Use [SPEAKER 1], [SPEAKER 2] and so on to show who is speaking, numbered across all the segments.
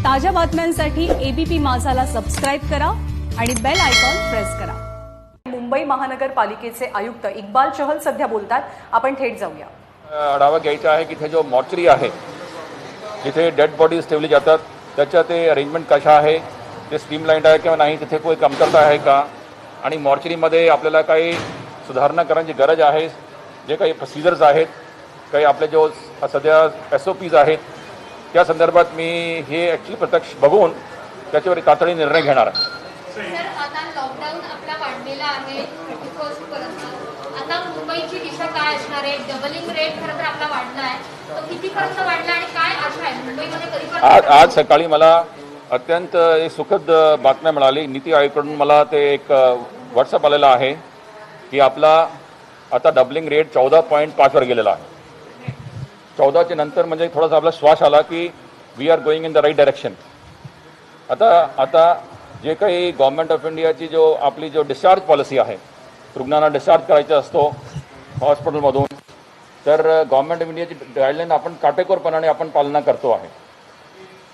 [SPEAKER 1] ताज्या बातम्यांसाठी ABP माझाला subscribe करा आणि बेल आयकॉन प्रेस करा।
[SPEAKER 2] मुंबई महानगरपालिकेचे आयुक्त इक्बाल चहल सध्या बोलतात। आपण थेट जाऊया।
[SPEAKER 3] आढावा घ्यायचा आहे की इथे जो मॉर्चरी आहे जिथे डेड बॉडीज ठेवली जातात त्याच्या ते अरेंजमेंट कशा आहे, ते स्ट्रीमलाइंड आहे किंवा नाही, तिथे कोई कमतरता आहे का, आणि मॉर्चरीमध्ये आपल्याला काही सुधारणा करण्याची गरज आहे। जे काही प्रोसिजर्स आहेत, काही आपले जो सध्या SOPs आहेत, त्या संदर्भात मी हे ॲक्च्युली प्रत्यक्ष बघून त्याच्यावर तातडीने निर्णय घेणार आहे।
[SPEAKER 4] सर, आता लॉकडाऊन आपला वाढलेला आहे 31 पर्यंत। आता मुंबईची दिशा काय असणार आहे? डबलिंग रेट खरं तर आपला वाढला आहे, तो कितीपर्यंत वाढला आणि काय आशा आहे मुंबईमध्ये कधीपर्यंत?
[SPEAKER 3] आज सकाळी मला अत्यंत एक सुखद बातम्या मिळाली। नीती आयोगाकडून मला ते एक व्हॉट्सअप आलेला आहे की आपला आता डबलिंग रेट 14.5 वर गेलेला आहे। 14च्या नंतर म्हणजे थोडासा आपला श्वास आला की we are going in the right direction. आता जे काही गव्हर्नमेंट ऑफ इंडियाची जो आपली जो डिस्चार्ज पॉलिसी आहे, रुग्णांना डिस्चार्ज करायचा असतो हॉस्पिटलमधून, तर गव्हर्नमेंट ऑफ इंडियाची गाईडलाईन आपण काटेकोरपणाने आपण पालना करतो आहे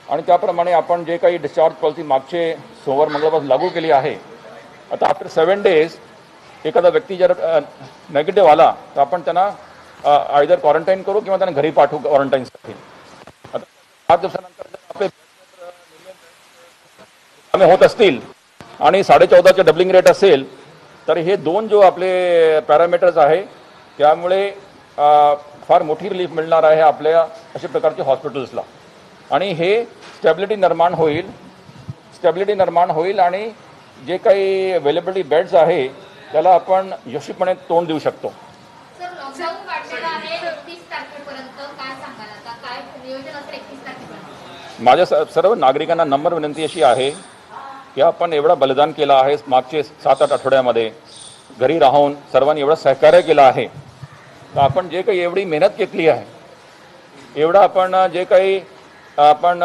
[SPEAKER 3] आणि त्याप्रमाणे आपण जे काही डिस्चार्ज पॉलिसी मागचे सोमवार मंगळवार लागू केली आहे। आता आफ्टर 7 डेज एखादा व्यक्ती जर नेगेटिव्ह आला तर आपण त्यांना आयदर क्वारंटाईन करू किंवा त्यांना घरी पाठवू क्वारंटाईनसाठी। आता 7 दिवसानंतर जर आपले होत असतील आणि 14.5चे डबलिंग रेट असेल तर हे दोन जो आपले पॅरामीटर्स आहे त्यामुळे फार मोठी रिलीफ मिळणार आहे आपल्या अशा प्रकारच्या हॉस्पिटल्सला, आणि हे स्टॅबिलिटी निर्माण होईल आणि जे काही अवेलेबिलिटी बेड्स आहे त्याला आपण यशस्वीपणे तोंड देऊ शकतो।
[SPEAKER 4] सर, लॉकडाऊन वाढलेला आहे 31 तारखेपर्यंत, काय सांगाल आता? काय नियोजन असेल 31 तारखेपर्यंत?
[SPEAKER 3] माझ्या सर्व नागरिकांना नम्र विनंती अशी आहे की आपण एवढा बलिदान केलं आहे मागचे 7-8 आठवड्यामध्ये, घरी राहून सर्वांनी एवढं सहकार्य केलं आहे, तर आपण जे काही एवढी मेहनत घेतली आहे, एवढा आपण जे काही आपण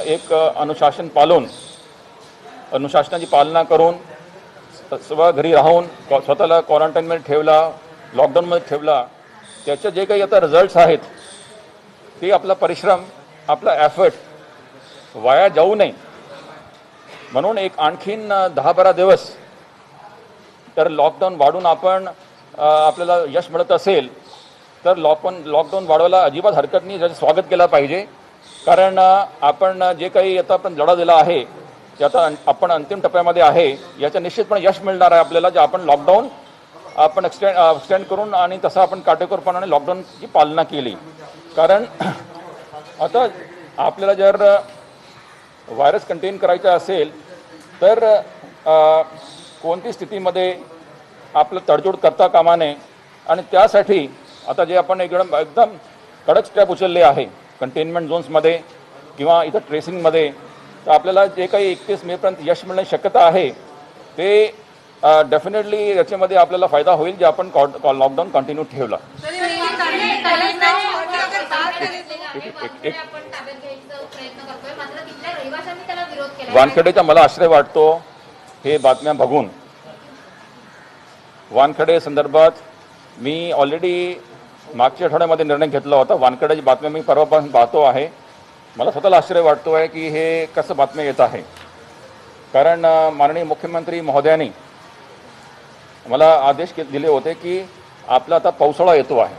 [SPEAKER 3] एक अनुशासनाची पालना करून घरी राहून स्वतःला क्वारंटाईनमध्ये ठेवला, लॉकडाऊनमध्ये ठेवला, त्याचे जे काही आता रिझल्ट्स आहेत ते आपला परिश्रम, आपला एफर्ट वाया जाऊ नये म्हणून एक आणखीन 10-12 दिवस तर लॉकडाऊन वाढून आपण आपल्याला यश मिळत असेल तर लॉकडाऊन वाढवायला अजिबात हरकत नाही, त्याचं स्वागत केलं पाहिजे। कारण आपण जे काही आता आपण लढा दिला आहे ते आता आपण अंतिम टप्प्यामध्ये आहे, याचं निश्चितपणे यश मिळणार आहे आपल्याला, जे आपण लॉकडाऊन आपण एक्सटेंड करून आणि तसं आपण काटेकोरपणाने लॉकडाऊनची पालना केली। कारण आता आपल्याला जर व्हायरस कंटेन करायचा असेल तर कोणती स्थितीमध्ये आपलं तडजोड करता कामा नये, आणि त्यासाठी आता जे आपण एकदम कडक स्टेप उचलले आहे कंटेनमेंट झोन्समध्ये किंवा इथं ट्रेसिंगमध्ये, तर आपल्याला जे काही 31 मेपर्यंत यश मिळण्याची शक्यता आहे ते डेफिनेटली याच्यामध्ये आपल्याला फायदा होईल, जे आपण लॉकडाऊन कंटिन्यू ठेवला। वानखेडेचा मला आश्चर्य वाटतो हे बातम्या बघून। वानखेडे संदर्भात मी ऑलरेडी मागच्या आठवड्यामध्ये निर्णय घेतला होता। वानखेडेची बातम्या मी परवापासून पाहतो आहे, मला स्वतःला आश्चर्य वाटतो आहे की हे कसं बातम्या येत आहे। कारण माननीय मुख्यमंत्री महोदयांनी मला आदेश दिले होते की आपला आता पावसाळा येतो आहे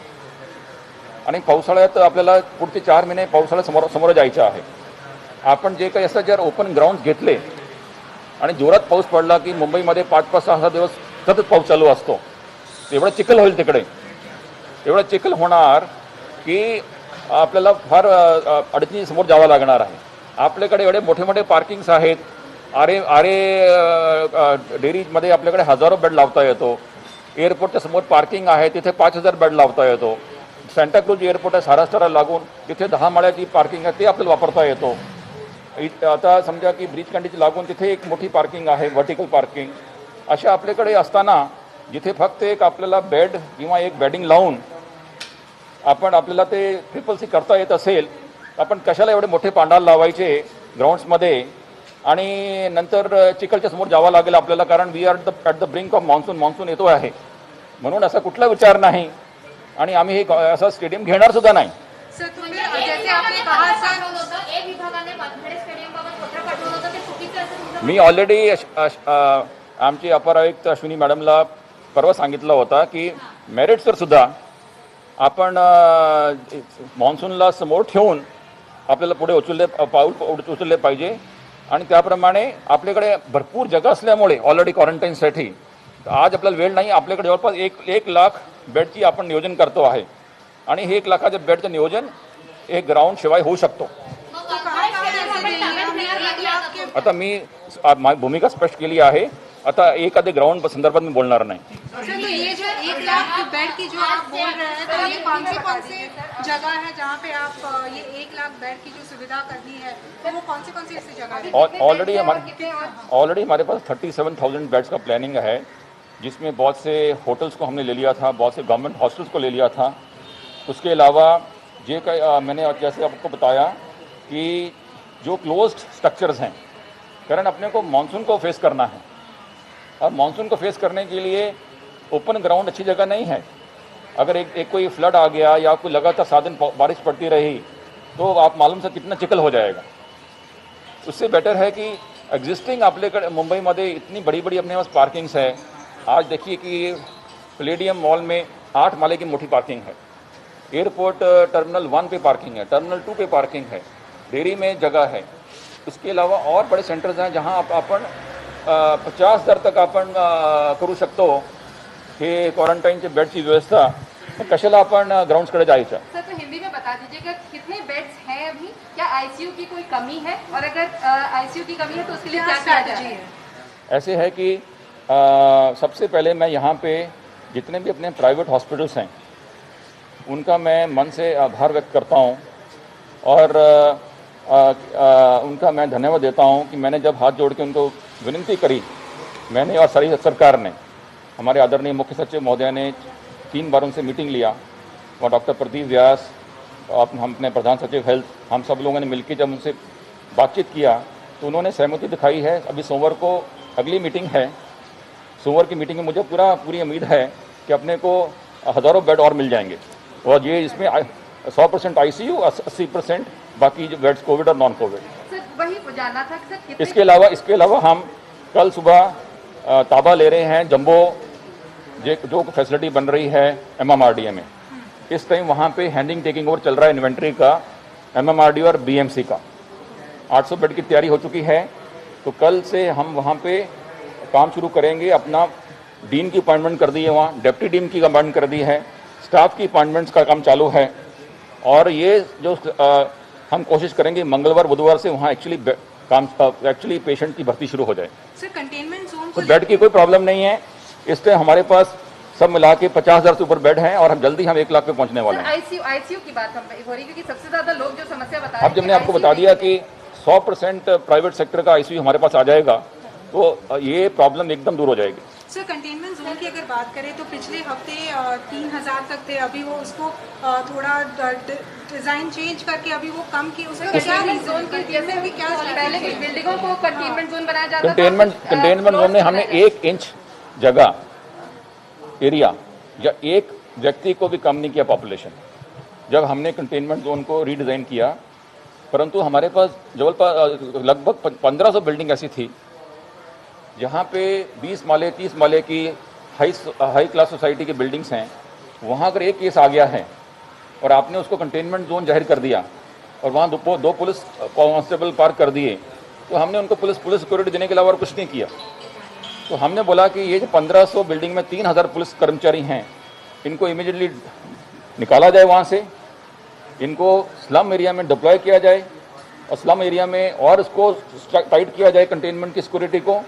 [SPEAKER 3] आणि पावसाळ्यात आपल्याला पुढचे 4 महिने पावसाळ्यात समोर जायचं आहे। आपण जे काही असं जर ओपन ग्राउंड घेतले आणि जोरात पाऊस पडला की मुंबईमध्ये 5-6 दिवस सतत पाऊस चालू असतो, एवढा चिखल होईल, तिकडे एवढा चिखल होणार की आपल्याला फार अडचणी समोर जावं लागणार आहे। आपल्याकडे एवढे मोठे मोठे पार्किंग्स आहेत, डेअरीमध्ये आपल्याकडे हजारो बेड लावता येतो, एअरपोर्टच्या समोर पार्किंग आहे तिथे 5000 बेड लावता येतो, सांताक्रूज एअरपोर्ट आहे महाराष्ट्राला लागून तिथे 10 माळ्याची पार्किंग आहे, ते आपल्याला वापरता येतो। आता समजा की ब्रिज कंडीची लागून तिथे एक मोठी पार्किंग आहे, व्हर्टिकल पार्किंग, अशा आपल्याकडे असताना जिथे फक्त एक आपल्याला बेड किंवा एक बेडिंग लावून आपल्याला ते CCC करता येत असेल, आपण कशाला एवढे मोठे पांडाल लावायचे ग्राउंड्समध्ये आणि नंतर चिखलच्या समोर जावं लागेल आपल्याला, कारण we are at the brink of monsoon येतो आहे, म्हणून असा कुठला विचार नाही आणि आम्ही हे असं स्टेडियम घेणार सुद्धा नाही।
[SPEAKER 4] सर, तुम्ही जैसे आपने कहा सर, ए विभागाने वानखेडे स्टेडियम बाबत का असं तुमचं
[SPEAKER 3] मी ऑलरेडी आमचे अपर आयुक्त अश्विनी मॅडमला परवा सांगितलं होता की मेरिट्सवर सुद्धा आपण मॉन्सूनला समोर ठेवून आपल्याला पुढे पाऊल उचलले पाहिजे आणि त्याप्रमाणे आपल्याकडे भरपूर जागा असल्यामुळे ऑलरेडी क्वारंटाईनसाठी आज आपल्याला वेळ नाही. आपल्याकडे जवळपास एक लाख बेडची आपण नियोजन करतो आहे आणि हे 1 लाखाच्या बेडचं नियोजन एक ग्राउंड शिवाय होऊ शकतो.
[SPEAKER 4] मग काय आपण ताब्यात घेणार आता?
[SPEAKER 3] आता मी माझी भूमिका स्पष्ट केली आहे. आता एखादे ग्राउंड संदर्भात मी बोलणार नाही.
[SPEAKER 5] सर, तो ये जो 1 लाख बेड की जो आप बोल रहे हैं, तो ये कौन सी जगह है जहाँ पे आप ये 1 लाख बेड की जो सुविधा करनी है, तो वो कौन सी ऐसी जगह है?
[SPEAKER 3] ऑलरेडी हमारे पास 37,000 बेड्स का प्लानिंग है, जिसमें बहुत से होटल्स को हमने ले लिया था, बहुत से गवर्नमेंट हॉस्टल्स को ले लिया था. उसके अलावा मैंने जैसे आपको बताया कि जो क्लोज्ड स्ट्रक्चर्स हैं, कारण अपने को मानसून को फेस करना है और मानसून को फेस करने के लिए ओपन ग्राउंड अच्छी जगह नहीं है. अगर एक कोई फ्लड आ गया या कोई लगातार 7 दिन बारिश पड़ती रही तो आप मालूम से कितना चिखल हो जाएगा. उससे बेटर है कि एग्जिस्टिंग आपल्याकडे मुंबईमध्ये इतनी बड़ी बड़ी अपने पास पार्किंग्स है. आज देखिए कि प्लेडियम मॉल में 8 माले की मोटी पार्किंग है. एयरपोर्ट टर्मिनल 1 पे पार्किंग है, टर्मिनल 2 पे पार्किंग है, डेरी में जगह है. इसके अलावा और बड़े सेंटर्स हैं जहां आपण 50,000 तक आपण करू शकतो हे क्वारंटाईनचे बेडची व्यवस्था. कशाला आपण ग्राउंड्सकडे जायचं.
[SPEAKER 6] सर, तो हिंदी में बता दीजिएगा कितने बेड्स हैं अभी, क्या आईसीयू की कोई कमी है, और अगर आईसीयू की कमी है तो उसके लिए क्या किया जाए?
[SPEAKER 3] ऐसे है कि सबसे पहले मैं यहाँ पे जितने भी अपने प्राइवेट हॉस्पिटल्स हैं उनका मैं मन से आभार व्यक्त करता हूँ और उनका मैं धन्यवाद देता हूँ कि मैंने जब हाथ जोड़ के उनको विनती करी, मैंने और सारी सरकार ने, हमारे आदरणीय मुख्य सचिव महोदय ने 3 बार उनसे मीटिंग लिया और डॉक्टर प्रदीप व्यास, हम अपने प्रधान सचिव हेल्थ, हम सब लोगों ने मिलकर जब उनसे बातचीत किया तो उन्होंने सहमति दिखाई है. अभी सोमवार को अगली मीटिंग है. सोमवार की मीटिंग में मुझे पूरी उम्मीद है कि अपने को हज़ारों बेड और मिल जाएंगे और ये इसमें 100% आईसीयू, 80% बाकी जो बेड्स कोविड और नॉन कोविड.
[SPEAKER 6] सर, वही जानना था कि सर कितने
[SPEAKER 3] इसके अलावा हम कल सुबह ताबा ले रहे हैं जंबो जो फैसिलिटी बन रही है MMRDA में. इस टाइम वहाँ पे हैंडिंग टेकिंग ओवर चल रहा है इन्वेंट्री का, MMRDA और BMC का. 800 बेड की तैयारी हो चुकी है. तो कल से हम वहाँ पे काम शुरू करेंगे. अपना डीन की अपॉइंटमेंट कर दी है, वहाँ डेप्टी डीन की अपॉइंटमेंट कर दी है, स्टाफ की अपॉइंटमेंट्स का काम चालू है और ये जो हम कोशिश करेंगे मंगलवार बुधवार से वहाँ एक्चुअली पेशेंट की भर्ती शुरू हो जाए.
[SPEAKER 5] सर, कंटेनमेंट जोन
[SPEAKER 3] तो बेड की कोई प्रॉब्लम नहीं है. इस टाइम हमारे पास सब मिला के 50,000 से ऊपर बेड हैं और हम जल्दी 1 लाख पे पहुंचने वाले हैं.
[SPEAKER 6] आईसीयू की बात हम हो रही है क्योंकि सबसे ज्यादा लोग जो समस्या बता रहे हैं.
[SPEAKER 3] अब जब मैंने आपको बता दिया कि 100% प्राइवेट सेक्टर का आईसीयू हमारे पास आ जाएगा तो ये प्रॉब्लम एकदम दूर हो जाएगी.
[SPEAKER 5] सर, कंटेनमेंट जोन की अगर बात करें तो पिछले हफ्ते 3,000 तक थे, अभी वो उसको थोड़ा डिजाइन चेंज करके अभी वो कम की. उसका
[SPEAKER 6] कंटेनमेंट जोन की जैसे कि क्या पहले बिल्डिंगों को कंटेनमेंट जोन बनाया जाता था.
[SPEAKER 3] कंटेनमेंट जोन में हमने 1 इंच जगह एरिया या एक व्यक्ति को भी कम नहीं किया पॉपुलेशन. जब हमने कंटेनमेंट जोन को रीडिज़ाइन किया, परंतु हमारे पास लगभग 1500 बिल्डिंग ऐसी थी जहाँ पे 20 माले 30 माले की हाई क्लास सोसाइटी की बिल्डिंग्स हैं. वहाँ अगर एक केस आ गया है और आपने उसको कंटेनमेंट जोन जाहिर कर दिया और वहाँ दो पुलिस कांस्टेबल पार्क कर दिए तो हमने उनको पुलिस सिक्योरिटी देने के अलावा और कुछ नहीं किया. तो हमने बोला कि ये जो 1500 बिल्डिंग में 3000 पुलिस कर्मचारी हैं, इनको इमीडिएटली निकाला जाए वहाँ से, इनको स्लम एरिया में डिप्लॉय किया जाए और स्लम एरिया में और इसको टाइट किया जाए कंटेनमेंट की सिक्योरिटी को.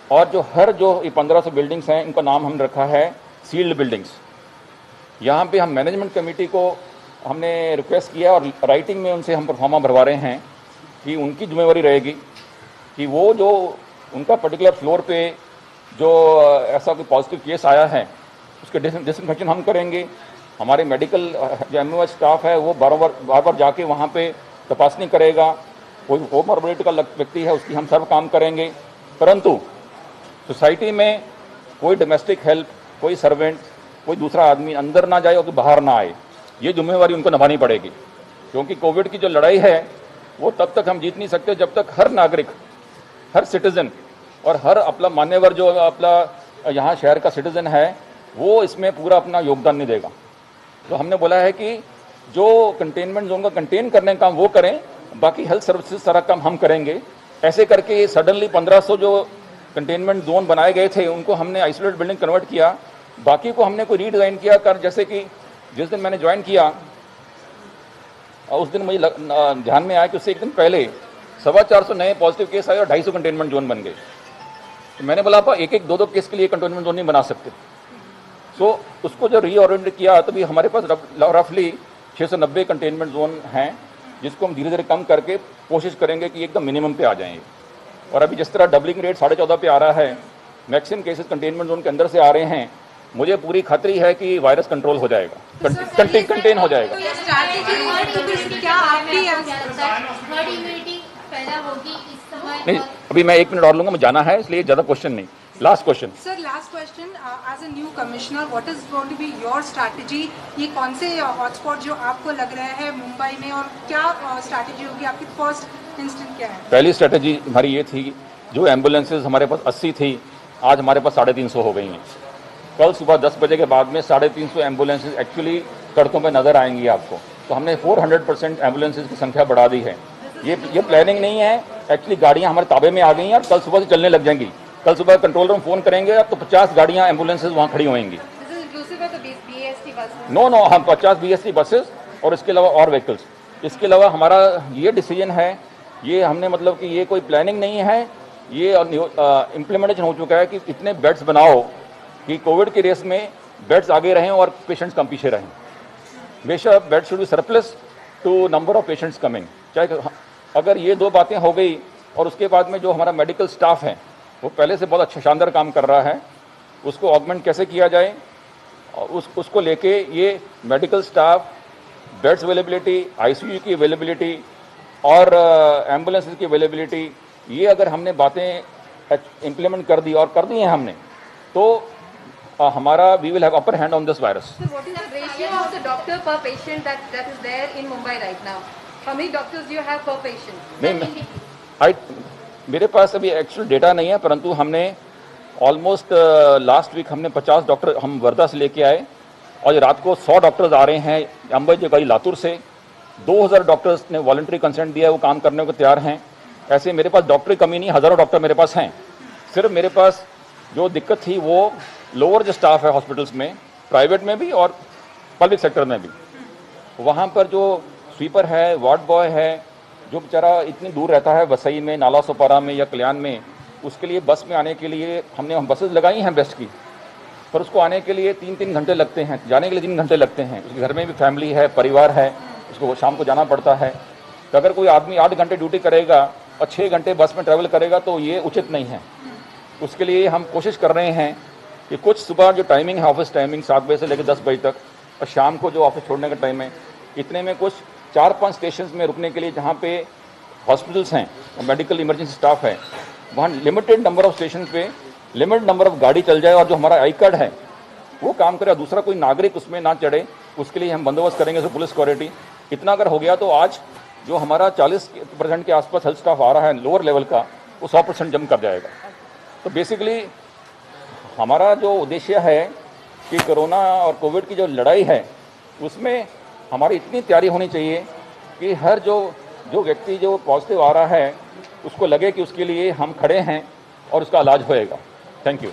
[SPEAKER 3] और जो ये 1500 बिल्डिंग्स हैं, इनका नाम हमने रखा है सील्ड बिल्डिंग्स. यहाँ पे हम मैनेजमेंट कमेटी को हमने रिक्वेस्ट किया और राइटिंग में उनसे हम परफॉर्मा भरवा रहे हैं कि उनकी जिम्मेवारी रहेगी कि वो जो उनका पर्टिकुलर फ्लोर पे जो ऐसा कोई पॉजिटिव केस आया है उसके डिसइंफेक्शन हम करेंगे. हमारे मेडिकल जो MOH स्टाफ है वो बार बार जाके वहाँ पे तपासनी करेगा. कोई कोमॉर्बिडिटी का व्यक्ति है उसकी हम सब काम करेंगे. परंतु सोसाइटी में कोई डोमेस्टिक हेल्प, कोई सर्वेंट, कोई दूसरा आदमी अंदर ना जाए और बाहर ना आए, ये जिम्मेवारी उनको निभानी पड़ेगी. क्योंकि कोविड की जो लड़ाई है वो तब तक हम जीत नहीं सकते जब तक हर नागरिक हर सिटीजन और हर अपना मान्यवर जो अपना यहाँ शहर का सिटीजन है वो इसमें पूरा अपना योगदान नहीं देगा। तो हमने बोला है कि जो कंटेनमेंट जोन का कंटेन करने का काम वो करें, बाकी हेल्थ सर्विसेज सारा काम हम करेंगे। ऐसे करके सडनली 1500 जो कंटेनमेंट जोन बनाए गए थे उनको हमने आइसोलेट बिल्डिंग कन्वर्ट किया, बाकी को हमने कोई रीडिज़ाइन किया कर। जैसे कि जिस दिन मैंने ज्वाइन किया उस दिन मुझे ध्यान में आया कि उससे एक दिन पहले 450 नए पॉजिटिव केस आए और 250 कंटेनमेंट जोन बन गए। तो मैंने बोला आप एक एक दो दो केस के लिए कंटेनमेंट जोन नहीं बना सकते। सो उसको जो रीओरिएंट किया तभी हमारे पास रफली 690 कंटेनमेंट जोन हैं, जिसको हम धीरे धीरे कम करके कोशिश करेंगे कि एकदम मिनिमम पे आ जाएंगे। और अभी जिस तरह डबलिंग रेट 14.5 पे आ रहा है, मैक्सिमम केसेस कंटेनमेंट जोन के अंदर से आ रहे हैं, मुझे पूरी खातरी है कि वायरस कंट्रोल हो जाएगा, कंटेन हो जाएगा।
[SPEAKER 4] हर्ड इम्यूनिटी पैदा होगी इस समय।
[SPEAKER 3] नहीं, अभी मैं 1 मिनट और लूंगा, मुझे जाना है, इसलिए ज़्यादा क्वेश्चन नहीं। Last question
[SPEAKER 5] sir, last question, as a new commissioner what is going to be your strategy? ये कौन से हॉटस्पॉट जो आपको लग रहे हैं मुंबई में, और क्या स्ट्रैटेजी होगी आपकी? फर्स्ट इंस्टेंट क्या है?
[SPEAKER 3] पहली स्ट्रेटेजी हमारी ये थी, जो एम्बुलेंसेज हमारे पास 80 थी, आज हमारे पास 350 हो गई हैं। कल सुबह 10 बजे के बाद में 350 एम्बुलेंसेज एक्चुअली सड़कों पर नजर आएंगी आपको। तो हमने 400% एम्बुलेंसेज की संख्या बढ़ा दी है। ये प्लानिंग नहीं है, एक्चुअली गाड़ियाँ हमारे ताबे में आ गई हैं और कल सुबह से चलने लग जाएंगी। कल सुबह कंट्रोल रूम फोन करेंगे तो 50 गाड़ियाँ एम्बुलेंसेज वहाँ खड़ी होंगी। नो, हम 50 BST बसेस और इसके अलावा और व्हीकल्स। इसके अलावा हमारा ये डिसीजन है, ये हमने मतलब कि ये कोई प्लानिंग नहीं है, ये इम्प्लीमेंटेशन हो चुका है कि इतने बेड्स बनाओ कि कोविड के रेस में बेड्स आगे रहें और पेशेंट्स कम पीछे रहें। बेशक bed should be surplus to number of patients coming. चाहे अगर ये दो बातें हो गई, और उसके बाद में जो हमारा मेडिकल स्टाफ है वो पहले से बहुत अच्छा शानदार काम कर रहा है, उसको ऑगमेंट कैसे किया जाए, उसको लेके ये medical staff, beds availability, ICU की अवेलेबिलिटी और एम्बुलेंसेज की अवेलेबिलिटी, ये अगर हमने बातें इम्प्लीमेंट कर दी और कर दी हैं हमने, तो हमारा we will have upper hand on this virus.
[SPEAKER 6] What is the ratio of the doctor per patient that is there in Mumbai right now? How many doctors do you have per patient?
[SPEAKER 3] नहीं, मेरे पास अभी actual data नहीं है, परंतु हमने almost last week हमने 50 doctor हम वर्धा से लेके आए, और रात को 100 डॉक्टर्स आ रहे हैं अंबाजोगाई लातूर से। 2000 डॉक्टर्स ने वॉलंटरी कंसेंट दिया है, वो काम करने को तैयार हैं। ऐसे मेरे पास डॉक्टर की कमी नहीं, हज़ारों डॉक्टर मेरे पास हैं। सिर्फ मेरे पास जो दिक्कत थी वो लोअर जो स्टाफ है हॉस्पिटल्स में, प्राइवेट में भी और पब्लिक सेक्टर में भी, वहाँ पर जो स्वीपर है, वार्ड बॉय है, जो बेचारा इतनी दूर रहता है वसई में, नाला सोपारा में या कल्याण में, उसके लिए बस में आने के लिए हमने बसेस लगाई हैं बेस्ट की, पर उसको आने के लिए 3-3 घंटे लगते हैं, जाने के लिए 3 घंटे लगते हैं। उसके घर में भी फैमिली है, परिवार है, उसको शाम को जाना पड़ता है। तो अगर कोई आदमी 8 घंटे ड्यूटी करेगा और 6 घंटे बस में ट्रैवल करेगा तो ये उचित नहीं है। उसके लिए हम कोशिश कर रहे हैं कि कुछ सुबह जो टाइमिंग है, ऑफिस टाइमिंग 7 बजे से लेकर 10 बजे तक, और शाम को जो ऑफिस छोड़ने का टाइम है, इतने में कुछ 4-5 स्टेशन में रुकने के लिए, जहाँ पे हॉस्पिटल्स हैं और मेडिकल इमरजेंसी स्टाफ है, वहाँ लिमिटेड नंबर ऑफ स्टेशन पे लिमिटेड नंबर ऑफ गाड़ी चल जाए और जो हमारा आई कार्ड है वो काम करे, दूसरा कोई नागरिक उसमें ना चढ़े, उसके लिए हम बंदोबस्त करेंगे। तो पुलिस सिक्योरिटी इतना अगर हो गया तो आज जो हमारा 40% के आसपास हेल्थ स्टाफ आ रहा है लोअर लेवल का, वो 100% जम कर जाएगा। तो बेसिकली हमारा जो उद्देश्य है कि कोरोना और कोविड की जो लड़ाई है उसमें हमारी इतनी तैयारी होनी चाहिए कि हर जो व्यक्ति जो पॉजिटिव आ रहा है उसको लगे कि उसके लिए हम खड़े हैं और उसका इलाज होएगा। Thank you.